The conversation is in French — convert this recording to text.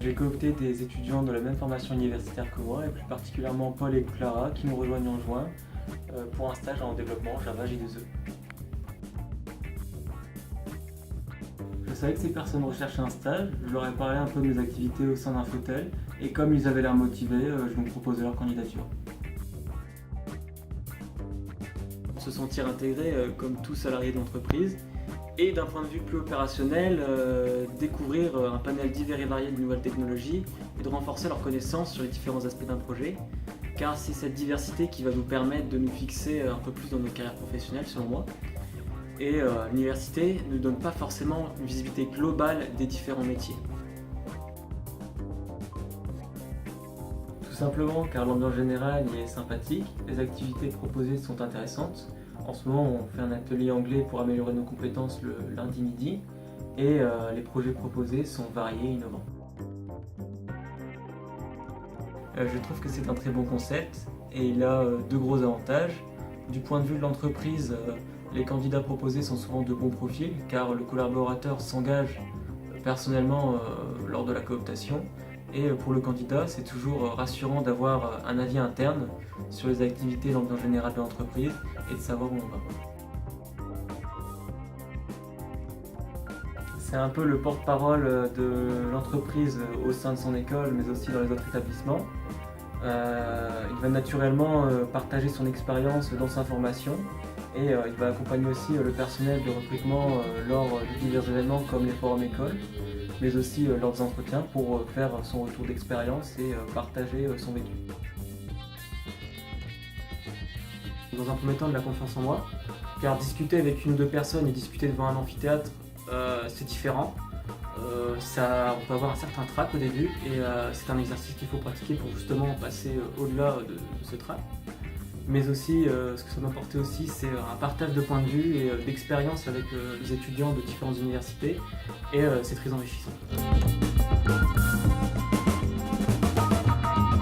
J'ai coopté des étudiants de la même formation universitaire que moi, et plus particulièrement Paul et Clara, qui nous rejoignent en juin pour un stage en développement Java J2E. Je savais que ces personnes recherchaient un stage, je leur ai parlé un peu de mes activités au sein d'Infotel, et comme ils avaient l'air motivés, je me proposais leur candidature. Se sentir intégré comme tout salarié d'entreprise, et d'un point de vue plus opérationnel, découvrir un panel divers et varié de nouvelles technologies et de renforcer leurs connaissances sur les différents aspects d'un projet, car c'est cette diversité qui va nous permettre de nous fixer un peu plus dans nos carrières professionnelles selon moi. Et l'université ne donne pas forcément une visibilité globale des différents métiers. Tout simplement car l'ambiance générale y est sympathique, les activités proposées sont intéressantes. En ce moment, on fait un atelier anglais pour améliorer nos compétences le lundi midi, et les projets proposés sont variés et innovants. Je trouve que c'est un très bon concept et il a deux gros avantages. Du point de vue de l'entreprise, les candidats proposés sont souvent de bons profils car le collaborateur s'engage personnellement lors de la cooptation. Et pour le candidat, c'est toujours rassurant d'avoir un avis interne sur les activités et l'ambiance générale de l'entreprise et de savoir où on va. C'est un peu le porte-parole de l'entreprise au sein de son école, mais aussi dans les autres établissements. Il va naturellement partager son expérience dans sa formation, et il va accompagner aussi le personnel de recrutement lors de divers événements comme les forums écoles, mais aussi lors des entretiens pour faire son retour d'expérience et partager son vécu. Dans un premier temps, de la confiance en moi, car discuter avec une ou deux personnes et discuter devant un amphithéâtre, c'est différent. On peut avoir un certain trac au début, et c'est un exercice qu'il faut pratiquer pour justement passer au-delà de ce trac. Mais aussi, ce que ça m'a apporté aussi, c'est un partage de points de vue et d'expérience avec les étudiants de différentes universités, et c'est très enrichissant.